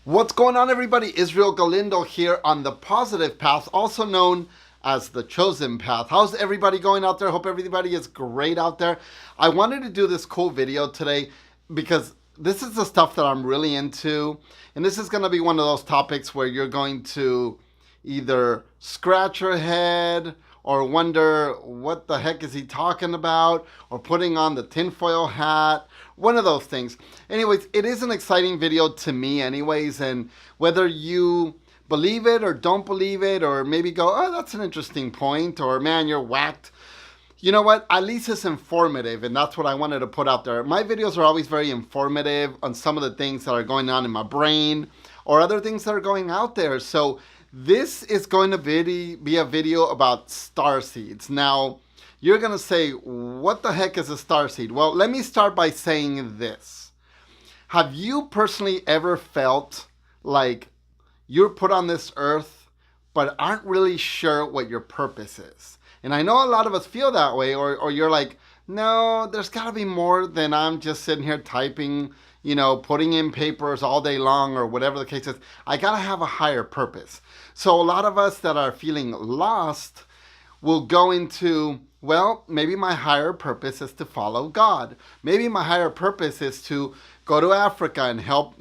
What's going on, everybody? Israel Galindo here on the positive path, also known as the chosen path. How's everybody going out there? Hope everybody is great out there. I wanted to do this cool video today because this is the stuff that I'm really into, and this is going to be one of those topics where you're going to either scratch your head or wonder what the heck is he talking about, or putting on the tinfoil hat, one of those things. Anyways, it is an exciting video to me anyways, and whether you believe it or don't believe it, or maybe go, oh, that's an interesting point, or man, you're whacked. You know what? At least it's informative, and that's what I wanted to put out there. My videos are always very informative on some of the things that are going on in my brain or other things that are going out there. So this is going to be a video about starseeds. Now, you're going to say, what the heck is a starseed? Well, let me start by saying this. Have you personally ever felt like you're put on this earth but aren't really sure what your purpose is? And I know a lot of us feel that way, or you're like, no, there's got to be more than I'm just sitting here typing, putting in papers all day long, or whatever the case is. I got to have a higher purpose. So a lot of us that are feeling lost will go into, well, maybe my higher purpose is to follow God. Maybe my higher purpose is to go to Africa and help,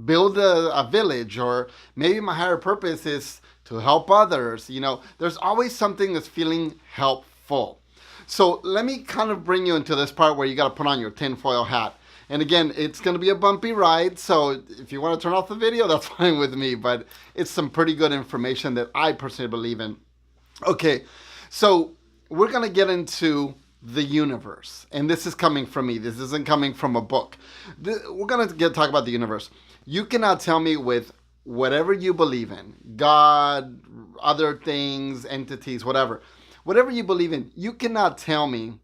build a village, or maybe my higher purpose is to help others. There's always something that's feeling helpful. So let me kind of bring you into this part where you got to put on your tinfoil hat. And again, it's going to be a bumpy ride, so if you want to turn off the video, that's fine with me, but it's some pretty good information that I personally believe in. Okay, so we're going to get into the universe, and this is coming from me. This isn't coming from a book. We're going to talk about the universe. You cannot tell me with whatever you believe in, God, other things, entities, whatever you believe in, you cannot tell me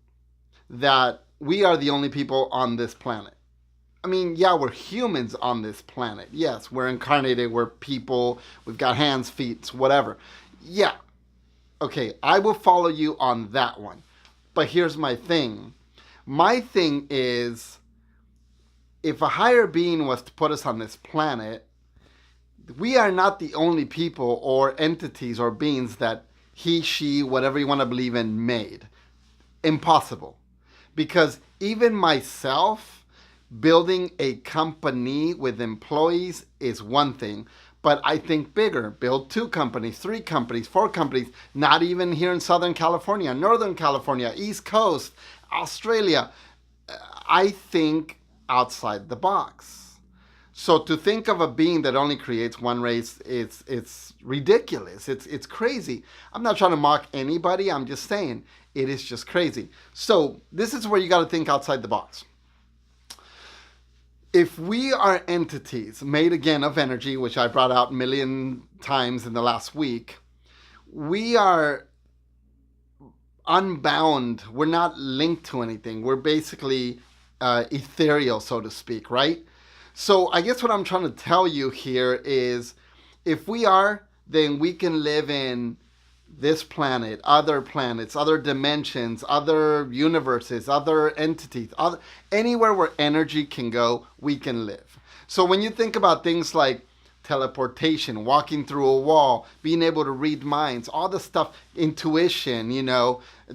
that we are the only people on this planet. I mean, yeah, we're humans on this planet. Yes, we're incarnated, we're people, we've got hands, feet, whatever. Yeah, okay, I will follow you on that one. But here's my thing. My thing is, if a higher being was to put us on this planet, we are not the only people or entities or beings that he, she, whatever you want to believe in, made. Impossible. Because even myself, building a company with employees is one thing, but I think bigger. Build 2 companies, 3 companies, 4 companies, not even here in Southern California, Northern California, East Coast, Australia. I think outside the box. So to think of a being that only creates one race, it's ridiculous. It's crazy. I'm not trying to mock anybody. I'm just saying it is just crazy. So this is where you got to think outside the box. If we are entities made again of energy, which I brought out a million times in the last week, we are unbound. We're not linked to anything. We're basically ethereal, so to speak, right? So I guess what I'm trying to tell you here is, if we are, then we can live in this planet, other planets, other dimensions, other universes, other entities, anywhere where energy can go, we can live. So when you think about things like teleportation, walking through a wall, being able to read minds, all the stuff, intuition,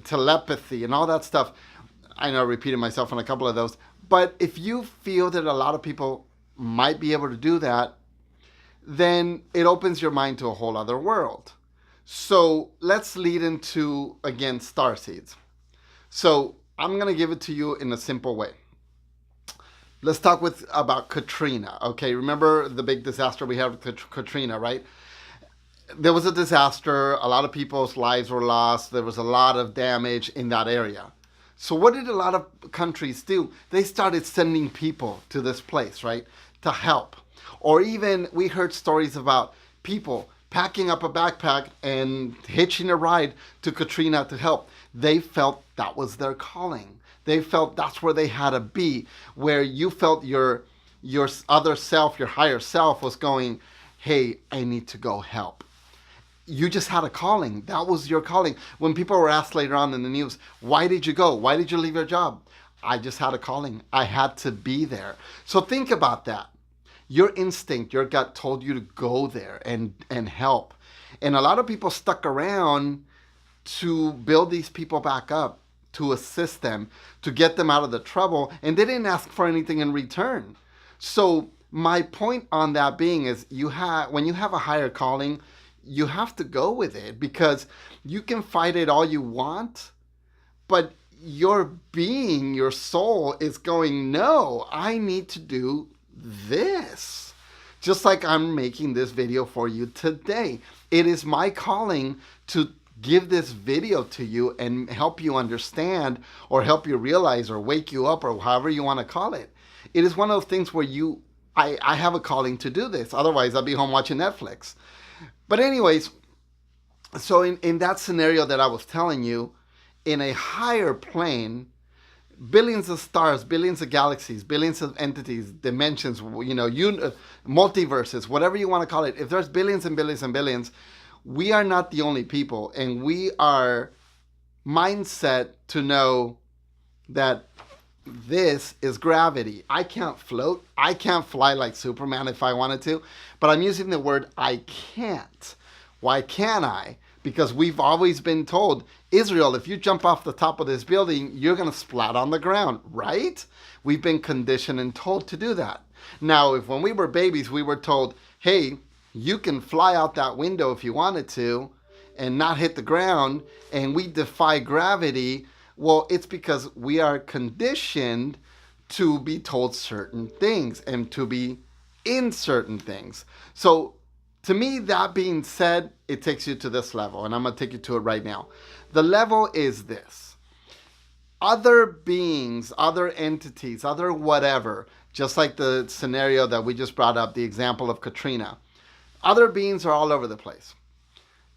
telepathy and all that stuff, I know I repeated myself on a couple of those, but if you feel that a lot of people might be able to do that, then it opens your mind to a whole other world. So let's lead into, again, starseeds. So I'm going to give it to you in a simple way. Let's talk about Katrina. Okay, remember the big disaster we had with Katrina, right? There was a disaster. A lot of people's lives were lost. There was a lot of damage in that area. So what did a lot of countries do? They started sending people to this place, right, to help. Or even we heard stories about people packing up a backpack and hitching a ride to Katrina to help. They felt that was their calling. They felt that's where they had to be, where you felt your other self, your higher self was going, hey, I need to go help. You just had a calling. That was your calling. When people were asked later on in the news, why did you go? Why did you leave your job? I just had a calling. I had to be there. So think about that. Your instinct, your gut told you to go there and help. And a lot of people stuck around to build these people back up, to assist them, to get them out of the trouble, and they didn't ask for anything in return. So my point on that being is when you have a higher calling, you have to go with it, because you can fight it all you want, but your being, your soul is going, no, I need to do this. Just like I'm making this video for you today. It is my calling to give this video to you and help you understand, or help you realize, or wake you up, or however you want to call it. It is one of those things where I have a calling to do this. Otherwise, I'll be home watching Netflix. But anyways, so in that scenario that I was telling you, in a higher plane, billions of stars, billions of galaxies, billions of entities, dimensions, multiverses, whatever you want to call it. If there's billions and billions and billions, we are not the only people, and we are mindset to know that this is gravity. I can't float. I can't fly like Superman if I wanted to, but I'm using the word I can't. Why can't I? Because we've always been told, Israel, if you jump off the top of this building, you're going to splat on the ground, right? We've been conditioned and told to do that. Now, if when we were babies, we were told, hey, you can fly out that window if you wanted to and not hit the ground, and we defy gravity, well, it's because we are conditioned to be told certain things and to be in certain things. So to me, that being said, it takes you to this level, and I'm going to take you to it right now. The level is this. Other beings, other entities, other whatever, just like the scenario that we just brought up, the example of Katrina. Other beings are all over the place.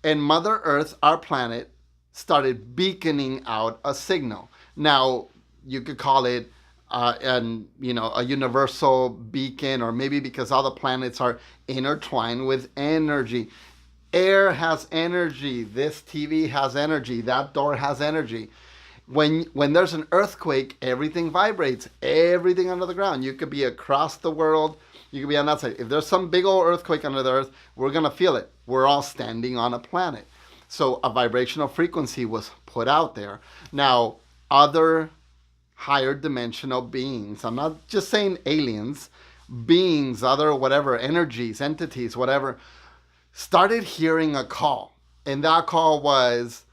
And Mother Earth, our planet, started beaconing out a signal. Now, you could call it a universal beacon, or maybe because all the planets are intertwined with energy. Air has energy. This TV has energy. That door has energy. When there's an earthquake, everything vibrates. Everything under the ground. You could be across the world. You could be on that side. If there's some big old earthquake under the earth, we're going to feel it. We're all standing on a planet. So a vibrational frequency was put out there. Now, other higher dimensional beings, I'm not just saying aliens, beings, other whatever, energies, entities, whatever, started hearing a call. And that call was,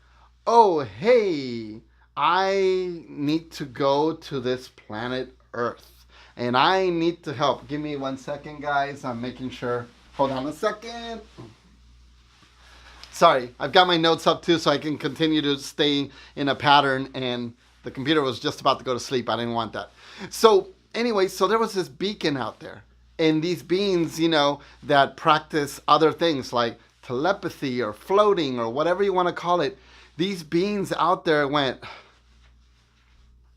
oh, hey, I need to go to this planet Earth. And I need to help. Give me 1 second, guys. I'm making sure. Hold on a second. Sorry, I've got my notes up too so I can continue to stay in a pattern, and the computer was just about to go to sleep. I didn't want that. So anyway, so there was this beacon out there. And these beings, that practice other things like telepathy or floating or whatever you want to call it. These beings out there went,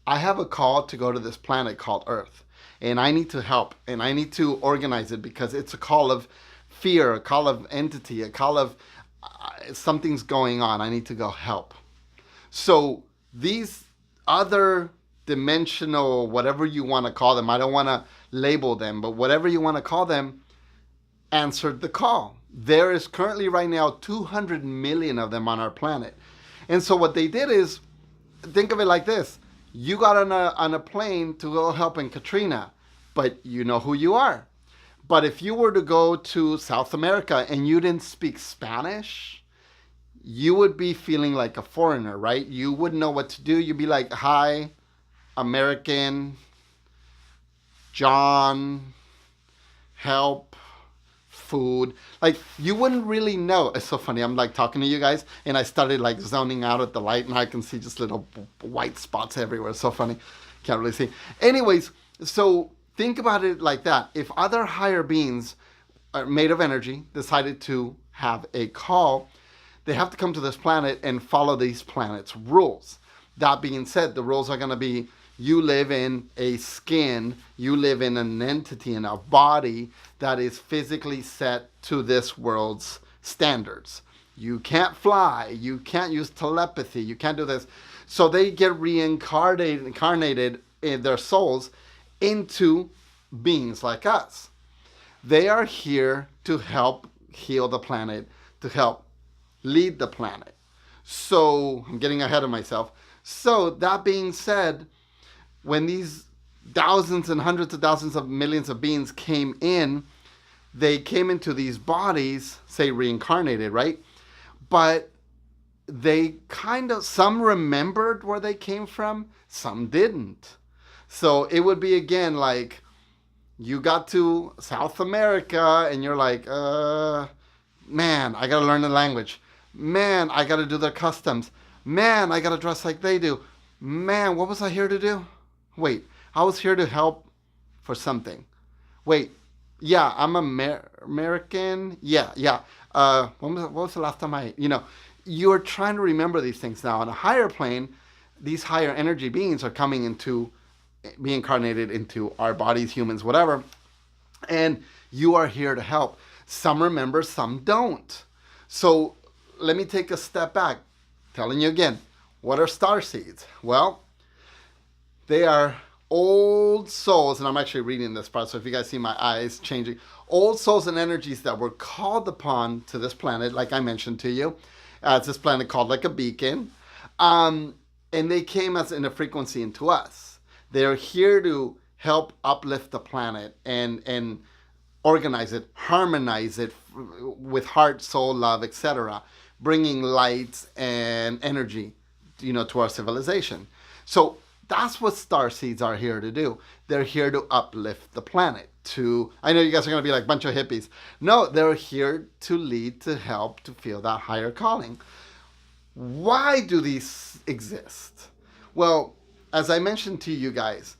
I have a call to go to this planet called Earth. And I need to help, and I need to organize it, because it's a call of fear, a call of entity, a call of something's going on. I need to go help. So these other dimensional, whatever you want to call them, I don't want to label them, but whatever you want to call them, answered the call. There is currently right now 200 million of them on our planet. And so what they did is, think of it like this. You got on a plane to go help in Katrina, but you know who you are. But if you were to go to South America and you didn't speak Spanish, you would be feeling like a foreigner, right? You wouldn't know what to do. You'd be like, hi, American, John, help, food. Like, you wouldn't really know. It's so funny. I'm like talking to you guys, and I started like zoning out at the light, and I can see just little white spots everywhere. It's so funny. Can't really see. Anyways, so think about it like that. If other higher beings are made of energy decided to have a call, they have to come to this planet and follow these planet's rules. That being said, the rules are going to be, you live in a skin, you live in an entity, in a body that is physically set to this world's standards. You can't fly, you can't use telepathy, you can't do this. So they get reincarnated in their souls into beings like us. They are here to help heal the planet, to help lead the planet. So I'm getting ahead of myself. So that being said, when these thousands and hundreds of thousands of millions of beings came in, they came into these bodies, say reincarnated, right? But they kind of, some remembered where they came from, some didn't. So it would be again like you got to South America and you're like, man, I gotta learn the language. Man, I gotta do their customs. Man, I gotta dress like they do. Man, what was I here to do? Wait, I was here to help for something. Wait, yeah, I'm American. Yeah. What was the last time you're trying to remember these things now. On a higher plane, these higher energy beings are coming into, be incarnated into our bodies, humans, whatever. And you are here to help. Some remember, some don't. So let me take a step back. Telling you again, what are starseeds? Well, they are old souls, and I'm actually reading this part, so if you guys see my eyes changing, old souls and energies that were called upon to this planet, like I mentioned to you. It's this planet called like a beacon. And they came as in a frequency into us. They're here to help uplift the planet and organize it, harmonize it with heart, soul, love, etc., bringing light and energy, to our civilization. So that's what starseeds are here to do. They're here to uplift the planet. I know you guys are going to be like a bunch of hippies. No, they're here to lead, to help, to feel that higher calling. Why do these exist? Well, as I mentioned to you guys,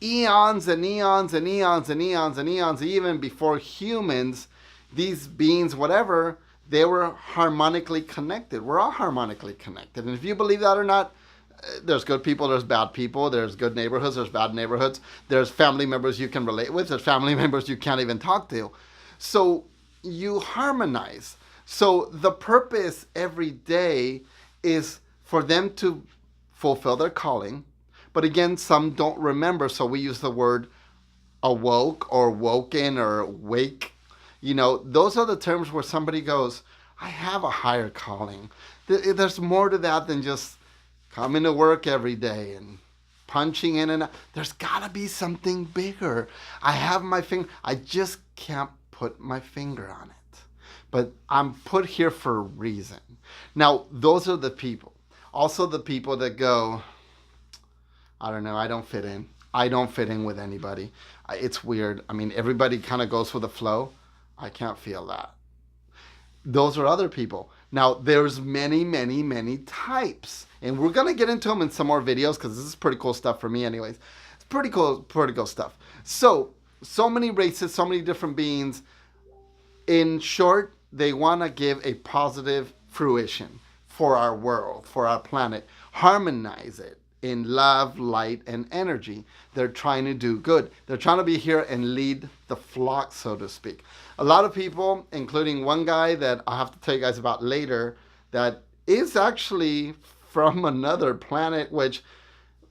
eons and eons and eons and eons and eons, even before humans, these beings, whatever, they were harmonically connected. We're all harmonically connected. And if you believe that or not, there's good people, there's bad people, there's good neighborhoods, there's bad neighborhoods, there's family members you can relate with, there's family members you can't even talk to. So you harmonize. So the purpose every day is for them to fulfill their calling. But again, some don't remember, so we use the word awoke or woken or wake. Those are the terms where somebody goes, I have a higher calling. There's more to that than just coming to work every day and punching in and out. There's got to be something bigger. I have my finger. I just can't put my finger on it. But I'm put here for a reason. Now, those are the people. Also the people that go, I don't know, I don't fit in. I don't fit in with anybody. It's weird. I mean, everybody kind of goes with the flow. I can't feel that. Those are other people. Now, there's many, many, many types. And we're going to get into them in some more videos because this is pretty cool stuff for me anyways. It's pretty cool stuff. So many races, so many different beings. In short, they want to give a positive fruition for our world, for our planet. Harmonize it in love, light, and energy. They're trying to do good. They're trying to be here and lead the flock, so to speak. A lot of people, including one guy that I'll have to tell you guys about later, that is actually from another planet, which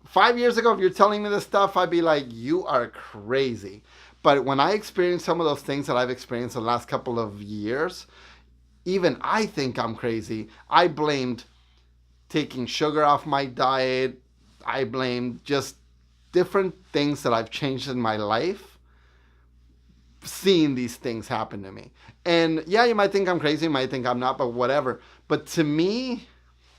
5 years ago, if you're telling me this stuff, I'd be like, you are crazy. But when I experienced some of those things that I've experienced in the last couple of years, even I think I'm crazy. I blamed taking sugar off my diet. I blamed just different things that I've changed in my life, seeing these things happen to me. And yeah, you might think I'm crazy, you might think I'm not, but whatever. But to me,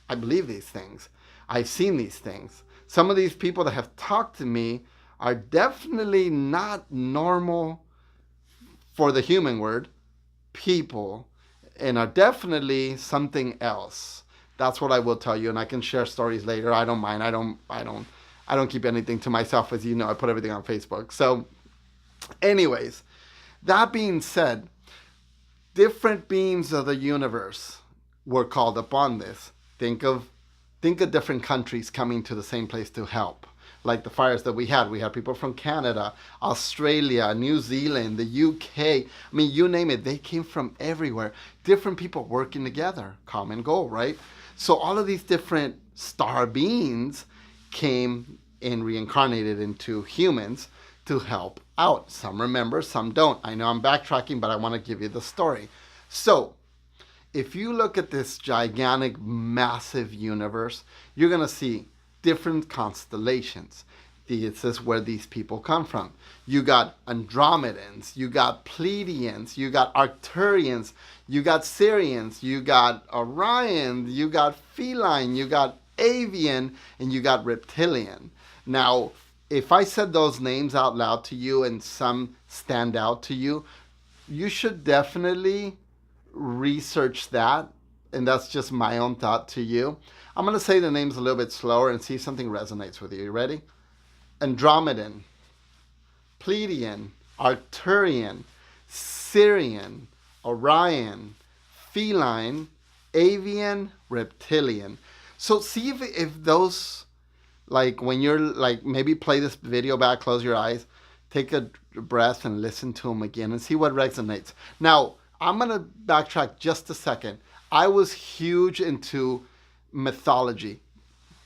I believe these things. I've seen these things. Some of these people that have talked to me are definitely not normal, for the human word, people, and are definitely something else. That's what I will tell you, and I can share stories later. I don't mind. I don't keep anything to myself, as you know. I put everything on Facebook. So, anyways, that being said, different beings of the universe were called upon this. Think of different countries coming to the same place to help. Like the fires that we had. We had people from Canada, Australia, New Zealand, the UK. I mean, you name it. They came from everywhere. Different people working together. Common goal, right? So all of these different star beings came and reincarnated into humans to help out. Some remember, some don't. I know I'm backtracking, but I want to give you the story. So, if you look at this gigantic, massive universe, you're going to see different constellations. This is where these people come from. You got Andromedans, you got Pleiadians, you got Arcturians, you got Sirians, you got Orion, you got Feline, you got Avian, and you got Reptilian. Now, if I said those names out loud to you and some stand out to you, you should definitely research that. And that's just my own thought to you. I'm going to say the names a little bit slower and see if something resonates with you. You ready? Andromedan, Pleiadian, Arcturian, Sirian, Orion, Feline, Avian, Reptilian. So see if those, like when you're like, maybe play this video back, close your eyes, take a breath and listen to them again and see what resonates. Now, I'm going to backtrack just a second. I was huge into mythology.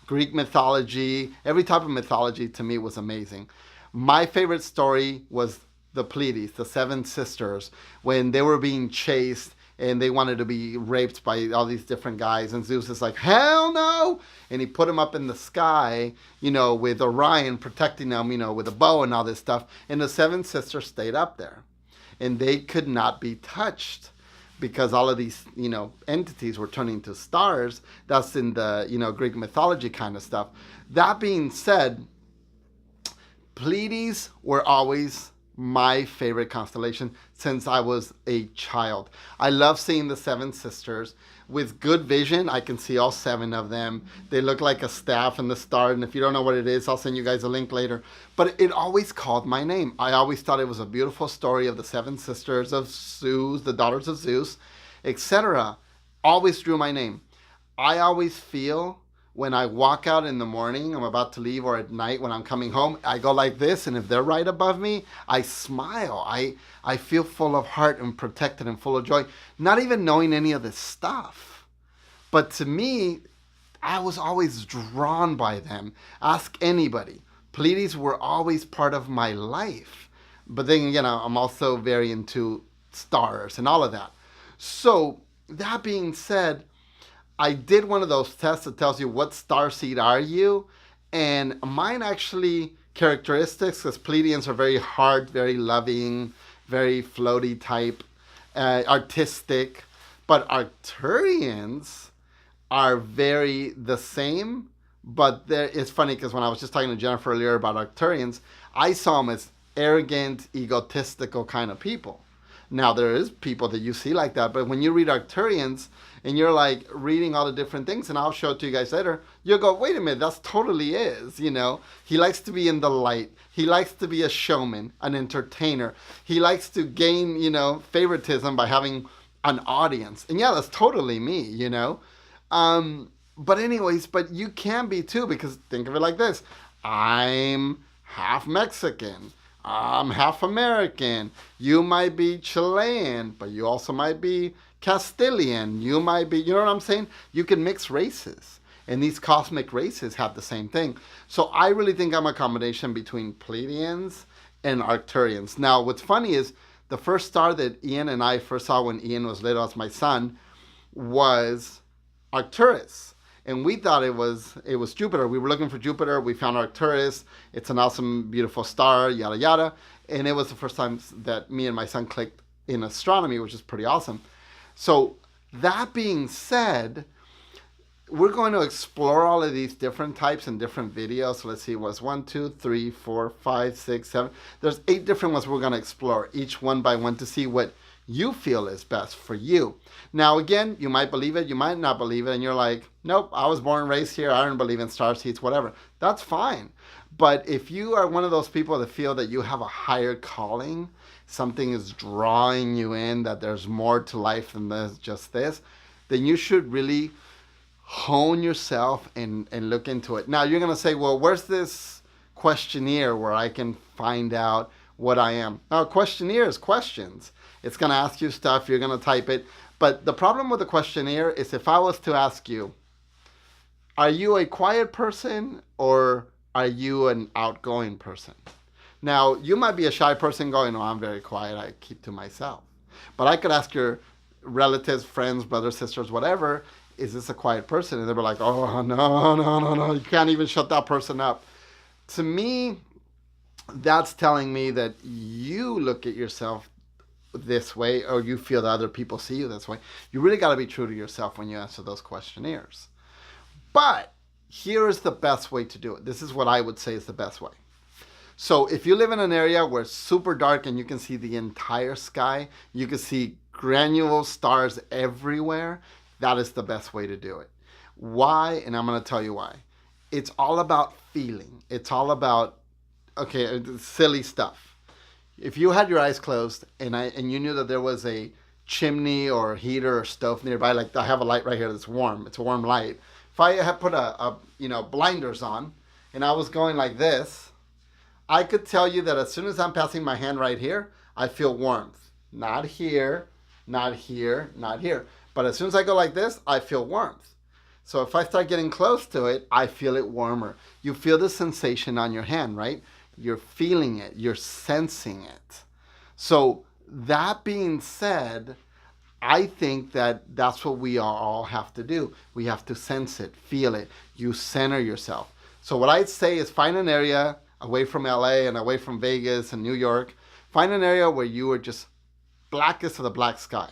Greek mythology, every type of mythology to me was amazing. My favorite story was the Pleiades, the seven sisters, when they were being chased and they wanted to be raped by all these different guys. And Zeus is like, hell no! And he put them up in the sky, you know, with Orion protecting them, you know, with a bow and all this stuff. And the seven sisters stayed up there. And they could not be touched, because all of these, you know, entities were turning to stars. That's in the, you know, Greek mythology kind of stuff. That being said, Pleiades were always my favorite constellation since I was a child. I love seeing the seven sisters. With good vision, I can see all seven of them. They look like a staff and the star, and if you don't know what it is, I'll send you guys a link later. But it always called my name. I always thought it was a beautiful story of the seven sisters of Zeus, the daughters of Zeus, etc. Always drew my name. I always feel when I walk out in the morning, I'm about to leave, or at night when I'm coming home, I go like this, and if they're right above me, I smile. I feel full of heart and protected and full of joy, not even knowing any of this stuff. But to me, I was always drawn by them. Ask anybody. Pleiades were always part of my life. But then, you know, I'm also very into stars and all of that. So, that being said, I did one of those tests that tells you what starseed are you, and mine actually characteristics, because Pleiadians are very hard, very loving, very floaty type, artistic, but Arcturians are very the same, but it's funny because when I was just talking to Jennifer earlier about Arcturians, I saw them as arrogant, egotistical kind of people. Now, there is people that you see like that, but when you read Arcturians and you're like reading all the different things, and I'll show it to you guys later, you'll go, wait a minute, that's totally is, you know. He likes to be in the light. He likes to be a showman, an entertainer. He likes to gain, you know, favoritism by having an audience. And yeah, that's totally me, you know. But anyways, but you can be too, because think of it like this. I'm half Mexican. I'm half American. You might be Chilean, but you also might be Castilian. You might be, you know what I'm saying? You can mix races. And these cosmic races have the same thing. So I really think I'm a combination between Pleiadians and Arcturians. Now, what's funny is the first star that Ian and I first saw when Ian was little as my son was Arcturus. And we thought it was Jupiter. We were looking for Jupiter. We found Arcturus. It's an awesome, beautiful star, yada, yada. And it was the first time that me and my son clicked in astronomy, which is pretty awesome. So that being said, we're going to explore all of these different types in different videos. So let's see, it was 1, 2, 3, 4, 5, 6, 7. There's 8 different ones we're going to explore, each one by one, to see what you feel is best for you. Now, again, you might believe it, you might not believe it, and you're like, nope, I was born and raised here, I don't believe in starseeds, whatever. That's fine. But if you are one of those people that feel that you have a higher calling, something is drawing you in, that there's more to life than just this, then you should really hone yourself and look into it. Now, you're going to say, well, where's this questionnaire where I can find out what I am? Now, questionnaire is questions. It's going to ask you stuff. You're going to type it. But the problem with the questionnaire is if I was to ask you, are you a quiet person or are you an outgoing person? Now, you might be a shy person going, oh, I'm very quiet, I keep to myself. But I could ask your relatives, friends, brothers, sisters, whatever, is this a quiet person? And they were like, oh, no, you can't even shut that person up. To me, that's telling me that you look at yourself this way, or you feel that other people see you this way. You really got to be true to yourself when you answer those questionnaires. But here is the best way to do it. This is what I would say is the best way. So if you live in an area where it's super dark and you can see the entire sky, you can see granular stars everywhere, that is the best way to do it. Why? And I'm going to tell you why. It's all about feeling. It's all about, okay, silly stuff. If you had your eyes closed and you knew that there was a chimney or heater or stove nearby, like I have a light right here that's warm. It's a warm light. If I had put a blinders on and I was going like this, I could tell you that as soon as I'm passing my hand right here, I feel warmth. Not here, not here, not here. But as soon as I go like this, I feel warmth. So if I start getting close to it, I feel it warmer. You feel the sensation on your hand, right? You're feeling it. You're sensing it. So that being said, I think that that's what we all have to do. We have to sense it, feel it. You center yourself. So what I'd say is find an area away from LA and away from Vegas and New York. Find an area where you are just blackest of the black sky.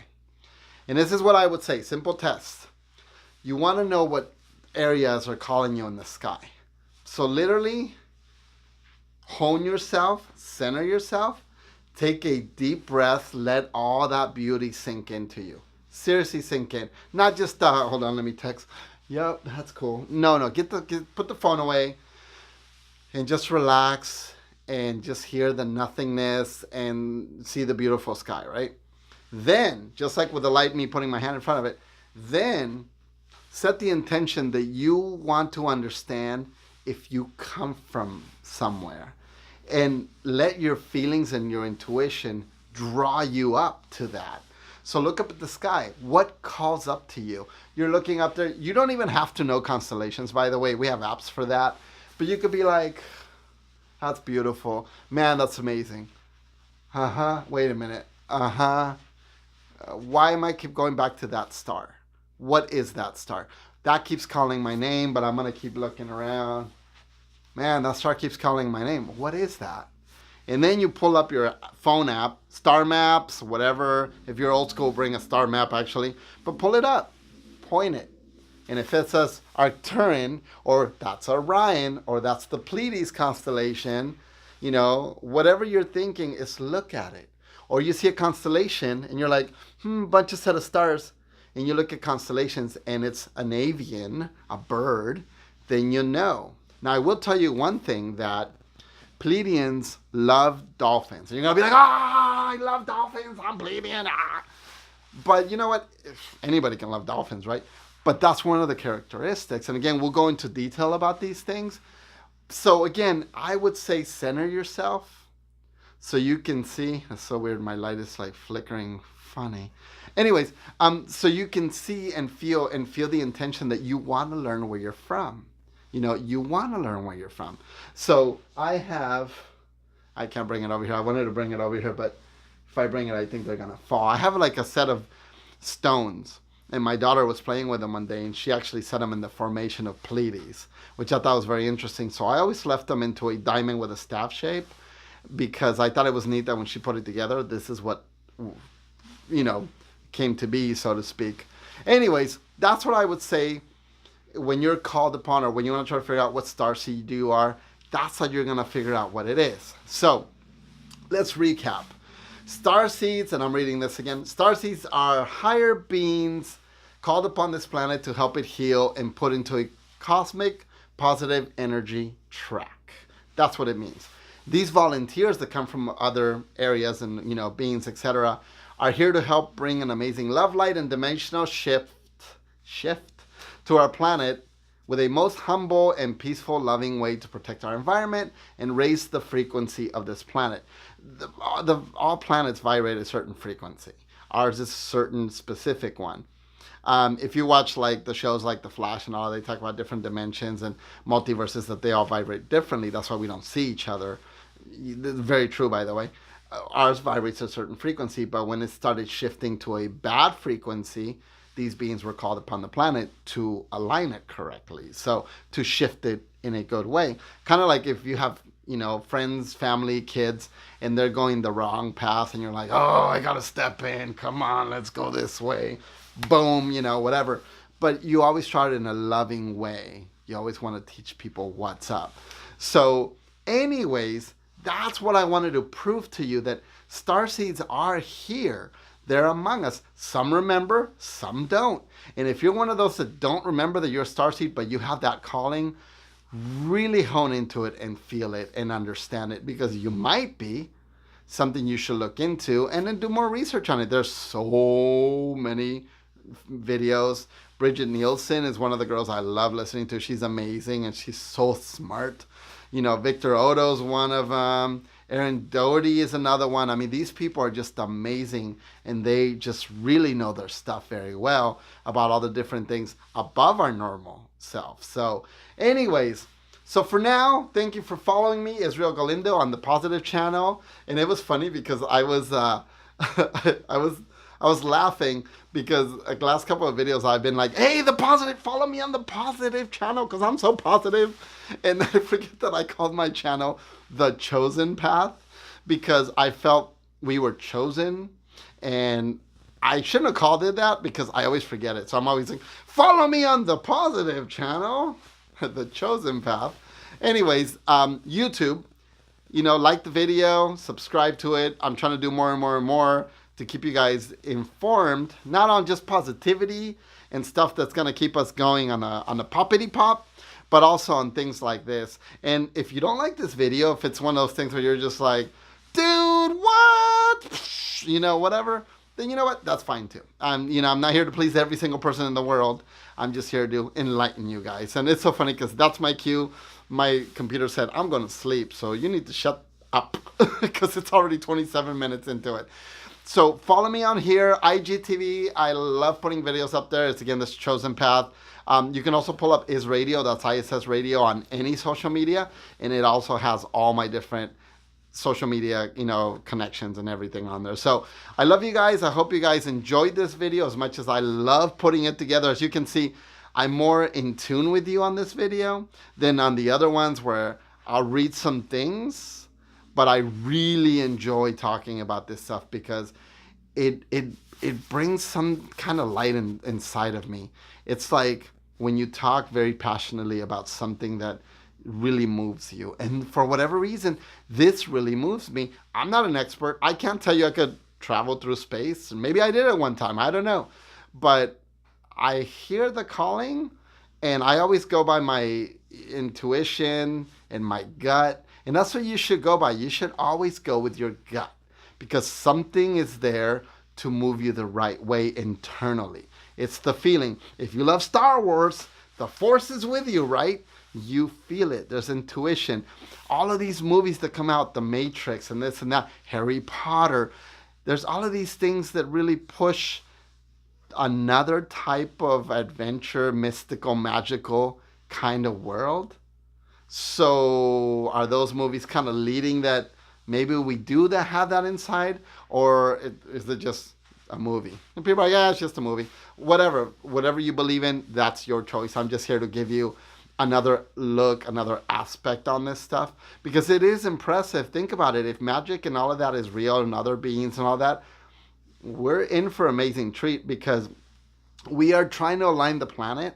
And this is what I would say, simple test. You want to know what areas are calling you in the sky. So literally, hone yourself, center yourself, take a deep breath, let all that beauty sink into you. Seriously sink in. Not just, hold on, let me text. Yep, that's cool. No, put the phone away. And just relax and just hear the nothingness and see the beautiful sky, right? Then, just like with the light, me putting my hand in front of it, then set the intention that you want to understand if you come from somewhere. And let your feelings and your intuition draw you up to that. So look up at the sky. What calls up to you? You're looking up there. You don't even have to know constellations, by the way. We have apps for that. But you could be like, that's beautiful. Man, that's amazing. Wait a minute. Why am I keep going back to that star? What is that star? That keeps calling my name, but I'm going to keep looking around. Man, that star keeps calling my name. What is that? And then you pull up your phone app, star maps, whatever. If you're old school, bring a star map actually. But pull it up. Point it. And if it says Arcturus, or that's Orion, or that's the Pleiades constellation, whatever you're thinking is look at it. Or you see a constellation and you're like, bunch of set of stars. And you look at constellations and it's an avian, a bird, then you know. Now I will tell you one thing, that Pleiadians love dolphins. And you're going to be like, I love dolphins, I'm Pleiadian. But you know what? Anybody can love dolphins, right? But that's one of the characteristics. And again, we'll go into detail about these things. So again, I would say center yourself so you can see. That's so weird. My light is like flickering funny. Anyways, so you can see and feel the intention that you want to learn where you're from. You want to learn where you're from. So I can't bring it over here. I wanted to bring it over here, but if I bring it, I think they're going to fall. I have like a set of stones. And my daughter was playing with them one day, and she actually set them in the formation of Pleiades, which I thought was very interesting. So I always left them into a diamond with a staff shape because I thought it was neat that when she put it together, this is what, came to be, so to speak. Anyways, that's what I would say when you're called upon, or when you want to try to figure out what starseed you are. That's how you're going to figure out what it is. So let's recap. Starseeds, and I'm reading this again, starseeds are higher beings called upon this planet to help it heal and put into a cosmic positive energy track. That's what it means. These volunteers that come from other areas and, beings, etc., are here to help bring an amazing love light and dimensional shift to our planet with a most humble and peaceful, loving way to protect our environment and raise the frequency of this planet. All planets vibrate a certain frequency. Ours is a certain specific one. If you watch like the shows like The Flash and all, they talk about different dimensions and multiverses that they all vibrate differently. That's why we don't see each other This is very true, by the way. Ours vibrates a certain frequency, but when it started shifting to a bad frequency, these beings were called upon the planet to align it correctly. So to shift it in a good way. Kind of like if you have, friends, family, kids, and they're going the wrong path, and you're like, oh, I gotta step in. Come on, let's go this way. Boom, whatever. But you always try it in a loving way. You always want to teach people what's up. So anyways, that's what I wanted to prove to you, that starseeds are here. They're among us. Some remember, some don't. And if you're one of those that don't remember that you're a starseed, but you have that calling, really hone into it and feel it and understand it, because you might be something you should look into and then do more research on it. There's so many videos. Bridget Nielsen is one of the girls I love listening to. She's amazing and she's so smart. Victor Odo's one of them. Aaron Doherty is another one. I mean, these people are just amazing, and they just really know their stuff very well about all the different things above our normal self. So anyways, so for now, thank you for following me, Israel Galindo, on the Positive channel. And it was funny because I was I was laughing because the last couple of videos I've been like, hey, the Positive, follow me on the Positive channel because I'm so positive. And I forget that I called my channel The Chosen Path because I felt we were chosen. And I shouldn't have called it that because I always forget it. So I'm always like, follow me on the Positive channel, The Chosen Path. Anyways, YouTube, like the video, subscribe to it. I'm trying to do more and more and more to keep you guys informed, not on just positivity and stuff that's going to keep us going on a poppity pop, but also on things like this. And if you don't like this video, if it's one of those things where you're just like, dude, what? Whatever, then you know what? That's fine too. I'm not here to please every single person in the world. I'm just here to enlighten you guys. And it's so funny because that's my cue. My computer said, I'm going to sleep, so you need to shut up because it's already 27 minutes into it. So follow me on here, IGTV. I love putting videos up there. It's, again, this Chosen Path. You can also pull up Is Radio. That's ISS Radio on any social media. And it also has all my different social media, connections and everything on there. So I love you guys. I hope you guys enjoyed this video as much as I love putting it together. As you can see, I'm more in tune with you on this video than on the other ones where I'll read some things, but I really enjoy talking about this stuff because it brings some kind of light inside of me. It's like when you talk very passionately about something that really moves you. And for whatever reason, this really moves me. I'm not an expert. I can't tell you I could travel through space. Maybe I did it one time. I don't know. But I hear the calling, and I always go by my intuition and my gut. And that's what you should go by. You should always go with your gut because something is there to move you the right way internally. It's the feeling. If you love Star Wars, the Force is with you, right? You feel it. There's intuition. All of these movies that come out, The Matrix and this and that, Harry Potter, there's all of these things that really push another type of adventure, mystical, magical kind of world. So are those movies kind of leading that maybe we do that have that inside, or is it just a movie? And people are like, yeah, it's just a movie. Whatever you believe in, that's your choice. I'm just here to give you another look, another aspect on this stuff because it is impressive. Think about it. If magic and all of that is real and other beings and all that, we're in for an amazing treat because we are trying to align the planet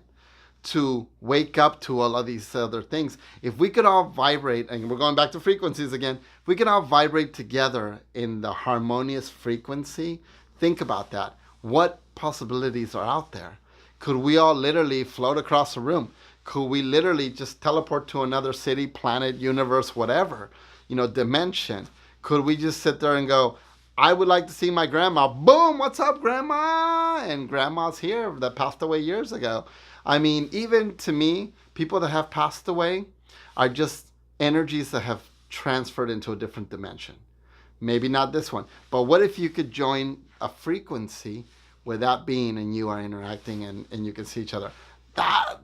to wake up to all of these other things. If we could all vibrate, and we're going back to frequencies again, if we could all vibrate together in the harmonious frequency, think about that. What possibilities are out there? Could we all literally float across the room? Could we literally just teleport to another city, planet, universe, whatever, dimension? Could we just sit there and go, I would like to see my grandma. Boom, what's up, grandma? And grandma's here that passed away years ago. I mean, even to me, people that have passed away are just energies that have transferred into a different dimension. Maybe not this one. But what if you could join a frequency where that being and you are interacting and you can see each other? That,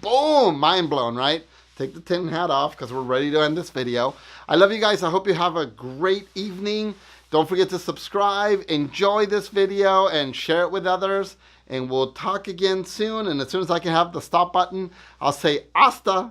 boom, mind blown, right? take the tin hat off because we're ready to end this video. I love you guys. I hope you have a great evening. Don't forget to subscribe, enjoy this video, and share it with others. And we'll talk again soon. And as soon as I can have the stop button, I'll say hasta.